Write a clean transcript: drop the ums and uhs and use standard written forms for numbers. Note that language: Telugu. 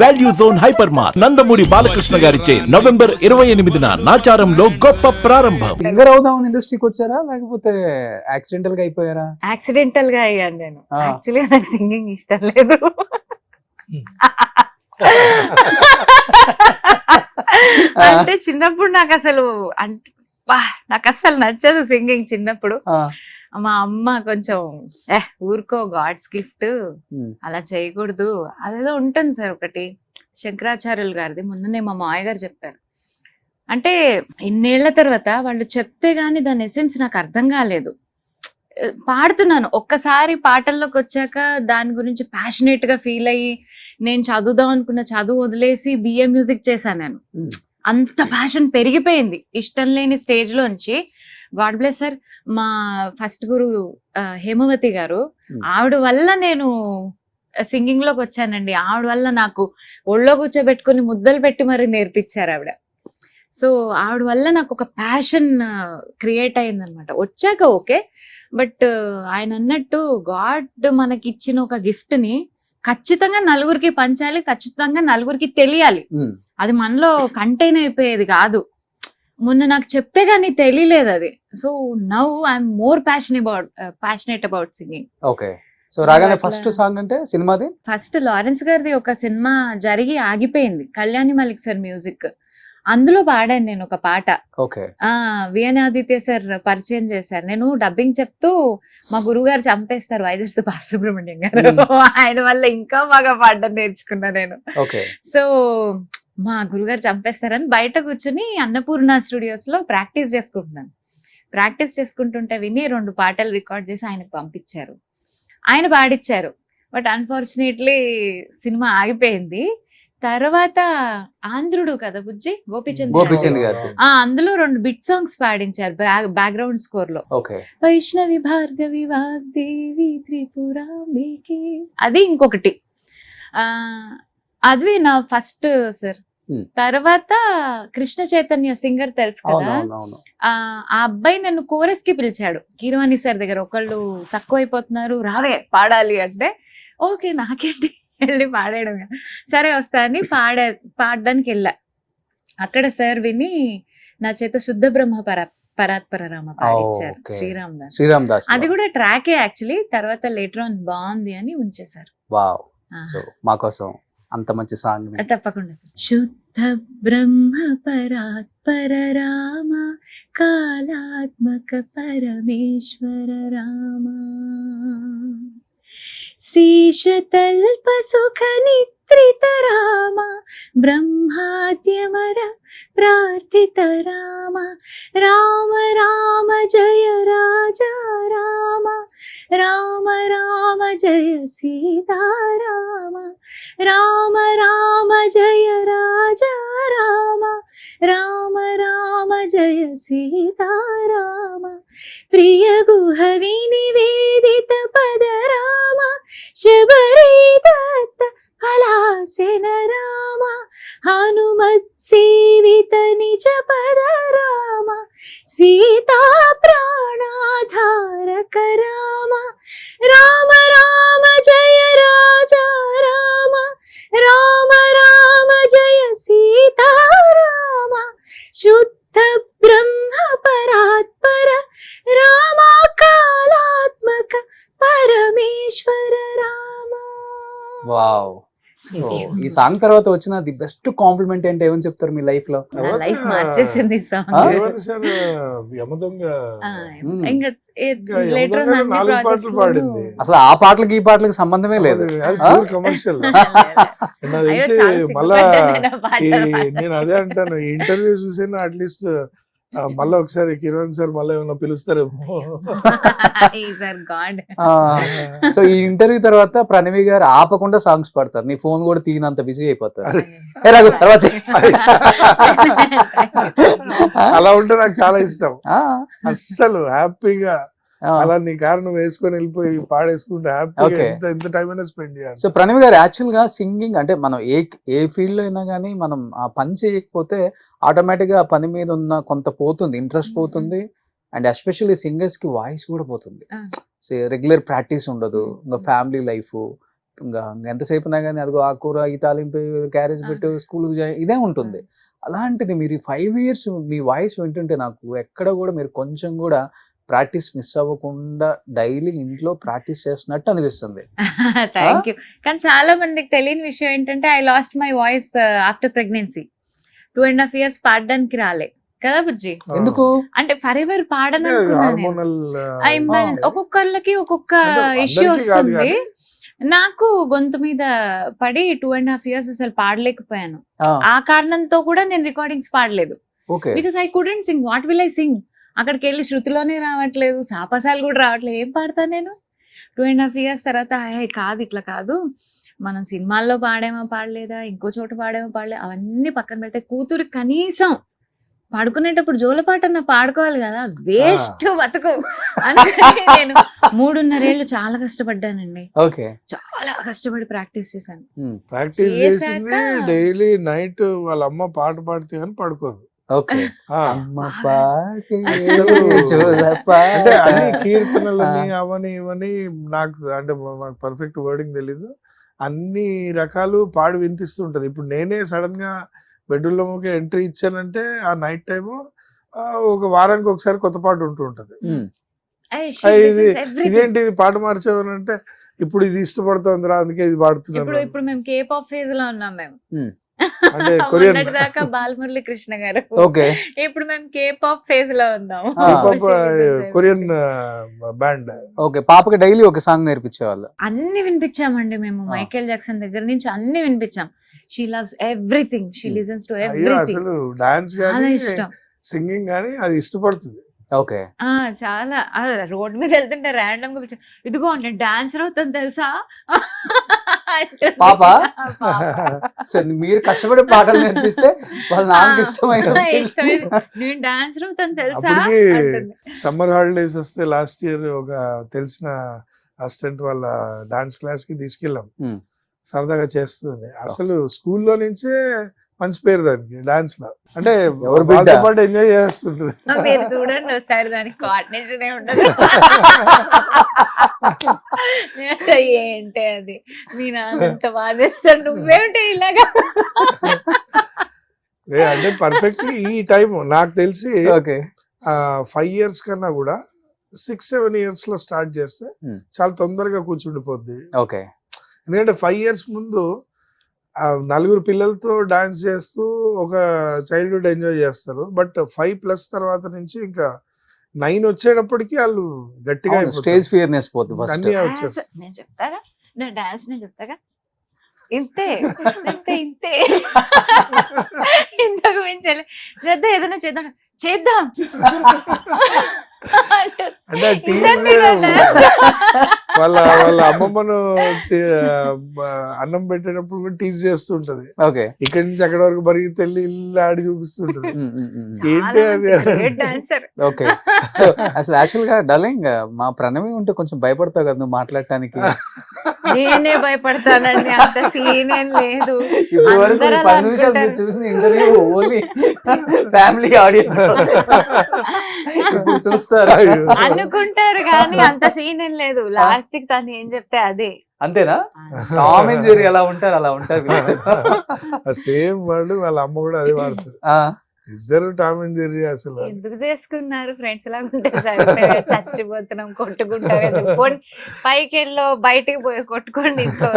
Value zone hyper mart Nandamuri Balakrishna గారిచే నవంబర్ 28న నాచారంలో గొప్ప ప్రారంభం. సింగర్ అవుదాం ఇండస్ట్రీకి వచ్చారా లేకపోతే యాక్సిడెంటల్ గా అయిపోయారా? యాక్సిడెంటల్ గా అయ్యాను నేను. యాక్చువల్లీ నాకు సింగింగ్ ఇష్టం లేదు. అంటే చిన్నప్పుడు నాకు అసలు నాకు అసలు నచ్చదు సింగింగ్. చిన్నప్పుడు మా అమ్మ కొంచెం ఊరుకో గాడ్స్ గిఫ్ట్ అలా చేయకూడదు అదేదో ఉంటుంది సార్. ఒకటి శంకరాచార్యులు గారిది మొన్ననే మా మాయ గారు చెప్పారు. అంటే ఇన్నేళ్ల తర్వాత వాళ్ళు చెప్తే గానీ దాని ఎసెన్స్ నాకు అర్థం కాలేదు. పాడుతున్నాను, ఒక్కసారి పాటల్లోకి వచ్చాక దాని గురించి ప్యాషనేట్ గా ఫీల్ అయ్యి నేను చదువుదాం అనుకున్న చదువు వదిలేసి బిఏ మ్యూజిక్ చేశాను నేను. అంత ప్యాషన్ పెరిగిపోయింది ఇష్టం లేని స్టేజ్ లోంచి. గాడ్ బ్లెస్ సార్, మా ఫస్ట్ గురు హేమవతి గారు, ఆవిడ వల్ల నేను సింగింగ్ లోకి వచ్చానండి. ఆవిడ వల్ల నాకు ఒళ్ళో కూర్చోబెట్టుకుని ముద్దలు పెట్టి మరి నేర్పించారు ఆవిడ. సో ఆవిడ వల్ల నాకు ఒక ప్యాషన్ క్రియేట్ అయింది అనమాట. వచ్చాక ఓకే, బట్ ఆయన అన్నట్టు గాడ్ మనకి ఇచ్చిన ఒక గిఫ్ట్ ని ఖచ్చితంగా నలుగురికి పంచాలి, ఖచ్చితంగా నలుగురికి తెలియాలి. అది మనలో కంటైన్ అయిపోయేది కాదు. మొన్న నాకు చెప్తే గానీ తెలియలేదు అది. So now I'm more passionate about singing. Okay. So రాగానే ఫస్ట్ సాంగ్ అంటే సినిమాది? ఫస్ట్ లారెన్స్ గారిది ఒక సినిమా జరిగి ఆగిపోయింది, కళ్యాణి మలిక్ సార్ మ్యూజిక్. అందులో పాడాను నేను ఒక పాట. ఓకే. విఎన్ ఆదిత్య సార్ పరిచయం చేశారు. నేను డబ్బింగ్ చెప్తూ మా గురువు గారు చంపేస్తారు, వైజర్స్ బాలసుబ్రహ్మణ్యం గారు. ఆయన వల్ల ఇంకా బాగా పాడడం నేర్చుకున్నా నేను. సో మా గురుగారు చంపేస్తారని బయట కూర్చుని అన్నపూర్ణ స్టూడియోస్ లో ప్రాక్టీస్ చేసుకుంటున్నాను. ప్రాక్టీస్ చేసుకుంటుంటే విని 2 పాటలు రికార్డ్ చేసి ఆయనకు పంపించారు. ఆయన పాడిచ్చారు. బట్ అన్ఫార్చునేట్లీ సినిమా ఆగిపోయింది. తర్వాత ఆంధ్రుడు కదా బుజ్జి, గోపిచంద్ గారు, అందులో 2 బిట్ సాంగ్స్ పాడించారు బ్యాక్గ్రౌండ్ స్కోర్ లో. వైష్ణవి భార్గవి వాగ్దేవి త్రిపురాంబికే, అది ఇంకొకటి. అది నా ఫస్ట్ సార్. తర్వాత కృష్ణ చైతన్య సింగర్ తెలుసు కదా, ఆ అబ్బాయి నన్ను కోరస్ కి పిలిచాడు కీరవాణి సార్ దగ్గర. ఒకళ్ళు తక్కువైపోతున్నారు రావే పాడాలి అంటే, ఓకే నాకేంటి వెళ్ళి పాడేయడం, సరే వస్తా అని పాడడానికి వెళ్ళా. అక్కడ సార్ విని నా చేత శుద్ధ బ్రహ్మ పరాత్పర రామ పాడించారు, శ్రీరామ్ దాస్. అది కూడా ట్రాకే యాక్చువల్లీ. తర్వాత లేటర్ ఆన్ బాగుంది అని ఉంచేశారు. వావ్. సో మా కోసం అంత మంచి సాంగ్ తప్పకుండా సార్. శుద్ధ బ్రహ్మ పరాత్పర రామ కాలాత్మక పరమేశ్వర రామ శీషతల్ప సుఖ నిత్రిత రామ బ్రహ్మాద్యమర ప్రార్థిత రామ రామ రామ జయ రాజా రామ రామ రామ జయ సీతారామ రామ రామ జయ రాజా రామ రామ రామ జయ సీతారామ ప్రియ గుహ వినివేదిత పద రామ శబరి దత్త ఫలాసెన రామ హనుమత్ సేవిత నిజ పద రామ సీతా ప్రాణాధారక రామ రామ రామ జయ రాజా రామ రామ రామ జయ సీతారామ శుద్ధ బ్రహ్మ పరాత్పర రామ కాలాత్మక పరమేశ్వర రామ. వావ్. ఈ సాంగ్ తర్వాత వచ్చిన ది బెస్ట్ కాంప్లిమెంట్ అంటే ఏమని చెప్తారు మీ లైఫ్ లో? లైఫ్ మార్చేసింది సాంగ్. అసలు ఆ పాటలకి ఈ పాటలకి సంబంధమే లేదు. మళ్ళా నేను అదే అంటాను, ఇంటర్వ్యూ చూసాను, అట్లీస్ట్ మళ్ళీ ఒకసారి కిరణ్ సార్ మళ్ళీ ఏమన్నా పిలుస్తారేమో. సో ఈ ఇంటర్వ్యూ తర్వాత ప్రణవి గారు ఆపకుండా సాంగ్స్ పాడతారు, నీ ఫోన్ కూడా తీయనంత బిజీ అయిపోతారు. అలా ఉంటే నాకు చాలా ఇష్టం. అస్సలు హ్యాపీగా అలా నీ కారణం వేసుకొని వెళ్ళిపోయి పాడేసుకుంటే హ్యాపీగా ఎంత టైం అయినా స్పెండ్ చేయాలి. సో ప్రణవి గారు యాక్చువల్ గా సింగింగ్ అంటే మనం ఏ ఫీల్డ్ లో అయినా కానీ మనం ఆ పని చేయకపోతే ఆటోమేటిక్ గా ఆ పని మీద ఉన్న కొంత పోతుంది, ఇంట్రెస్ట్ పోతుంది. అండ్ ఎస్పెషల్లీ సింగర్స్ కి వాయిస్ కూడా పోతుంది. రెగ్యులర్ ప్రాక్టీస్ ఉండదు, ఇంకా ఫ్యామిలీ లైఫ్, ఇంకా ఎంతసేపు ఉన్నా కానీ అదిగో ఆ కూర ఈ తాలింపు క్యారేజ్ పెట్టు స్కూల్కి ఇదే ఉంటుంది. అలాంటిది మీరు ఈ 5 years మీ వాయిస్ వింటుంటే నాకు ఎక్కడ కూడా మీరు కొంచెం కూడా ప్రాక్టీస్ మిస్ అవ్వకుండా డైలీ ఇంట్లో ప్రాక్టీస్ చేస్తున్నట్టు అనిపిస్తుంది. Thank you. కానీ చాలా మందికి తెలియని విషయం ఏంటంటే I lost my voice after pregnancy. 2.5 years పాడడానికి రాలే కదా బుజ్జి. ఎందుకు అంటే ఫర్ ఎవర్ పాడను అనుకున్నాను. ఒక్కొక్కళ్ళకి ఒక్కొక్క ఇష్యూ వస్తుంది. నాకు గొంతు మీద పడి 2.5 years అసలు పాడలేకపోయాను. ఆ కారణంతో కూడా నేను రికార్డింగ్స్ పాడలేదు. Because I couldn't sing. What will I sing? అక్కడికి వెళ్ళి శృతిలోనే రావట్లేదు, సాపసాలు కూడా రావట్లేదు, ఏం పాడతాను నేను? 2.5 years తర్వాత కాదు ఇట్లా కాదు, మనం సినిమాల్లో పాడేమో పాడలేదా, ఇంకో చోట పాడేమో పాడలేదు, అవన్నీ పక్కన పెడితే కూతురు కనీసం పాడుకునేటప్పుడు జోలపాటన్నా పాడుకోవాలి కదా, వేస్ట్ బతుకు అని నేను 3.5 years చాలా కష్టపడ్డానండి. చాలా కష్టపడి ప్రాక్టీస్ చేశాను. ప్రాక్టీస్ చేసింది డైలీ నైట్ వాళ్ళ అమ్మ పాట పాడితే కానీ పడుకోదు. అంటే అన్ని కీర్తనలని అవని ఇవని నాకు అంటే పర్ఫెక్ట్ వర్డింగ్ తెలీదు, అన్ని రకాలు పాడి వినిపిస్తుంటది. ఇప్పుడు నేనే సడన్ గా బెడ్రూమ్లోకి ఎంట్రీ ఇచ్చానంటే ఆ నైట్ టైము ఒక వారానికి ఒకసారి కొత్త పాట ఉంటూ ఉంటది. ఇదేంటి ఇది పాట మార్చేవారు అంటే ఇప్పుడు ఇది ఇష్టపడుతుంది రా అందుకే ఇది పాడుతున్నాను. ఇప్పుడు మేము కేపాప్ ఫేజ్ లో ఉన్నాం. మేము అంటే కొరియన్ దాకా బాలమురళి కృష్ణ గారు, ఇప్పుడు మేము కేపాప్ ఫేజ్ లో ఉన్నాము. Korean band. పాపకి డైలీ ఒక సాంగ్ నేర్పించేవాళ్ళు. అన్ని వినిపించామండి మేము. మైకేల్ జాక్సన్ దగ్గర నుంచి అన్ని వినిపించాం. She loves everything, she listens to everything. అసలు డాన్స్ గానీ సింగింగ్ గానీ అది ఇష్టపడుతుంది. చాలా రోడ్ మీద వెళ్తుంటే ర్యాండమ్ గా ఇదిగో నేను డాన్సర్ అవుతాను తెలుసా పాప. మీరు కష్టపడి పాటలు నేర్పిస్తే వాళ్ళ నాన్నకి ఇష్టమైన నేను డాన్సర్ అవుతాను తెలుసా. సమ్మర్ హాలిడేస్ వస్తే లాస్ట్ ఇయర్ ఒక తెలిసిన అసిస్టెంట్ వాళ్ళ డాన్స్ క్లాస్ కి తీసుకెళ్ళాం. సరదాగా చేస్తుంది. అసలు స్కూల్లో నుంచే మంచి పేరు దానికి డాన్స్ లో. అంటే వాళ్ళతో పాటు ఎంజాయ్ చేస్తుంటది. మీరు చూడండి ఒకసారి దానికి కోఆర్డినేషన్ ఉండదు. ఏంటి అది మీ నాన్నంత బాధేస్తాడు, నువ్వేంటి ఇలాగా. అంటే పర్ఫెక్ట్లీ ఈ టైం నాకు తెలిసి 5 years కన్నా కూడా 6-7 years లో స్టార్ట్ చేస్తే చాలా తొందరగా కూర్చుండిపోద్ది. ఎందుకంటే 5 years ముందు 4 పిల్లలతో డాన్స్ చేస్తూ ఒక చైల్డ్హుడ్ ఎంజాయ్ చేస్తారు. బట్ 5+ తర్వాత నుంచి ఇంకా 9 వచ్చేటప్పటికి వాళ్ళు గట్టిగా స్టేజ్ ఫియర్నెస్ పోతుంది. నేను చెప్తాగా నా డాన్స్ నేను చెప్తాగా ఇంతే ఇంతే ఇంతకు మించాలి. శ్రద్ధ ఏదైనా చేద్దాం చేద్దాం అంటే వాళ్ళ అమ్మమ్మను అన్నం పెట్టేటప్పుడు కూడా టీజ్ చేస్తుంటది. ఇక్కడి నుంచి అక్కడ వరకు పరిగెత్తి వెళ్ళి ఇల్లు ఆడి చూపిస్తుంటది. ఏంటి అది. సో అసలు యాక్చువల్ గా డార్లింగ్ మా ప్రణవి ఉంటే కొంచెం భయపడతావు కదా నువ్వు మాట్లాడటానికి. నేనే భయపడతానండి, అంత సీన్ ఏం లేదు. 10 నిమిషాలు చూసిన ఇంటర్వ్యూ ఓన్లీ ఫ్యామిలీ ఆడియన్స్ చూస్తారు అనుకుంటారు కానీ అంత సీన్ ఏం లేదు. లాస్ట్ కి తను ఏం చెప్తే అదే. అంతేనా? టామ్ అండ్ జెర్రీ ఎలా ఉంటారు అలా ఉంటారు. సేమ్ వర్డ్ వాళ్ళ అమ్మ కూడా అదే వాడుతారు. ఇద్దరు టామ్ అండ్ జెర్రీ. అసలు ఎందుకు చేసుకున్నారు? ఫ్రెండ్స్ లాగా ఉంటే సరే, చచ్చిపోతున్నాం కొట్టుకుంటారు. పైకి వెళ్ళో బయటికి పోయి కొట్టుకోండి ఇంకో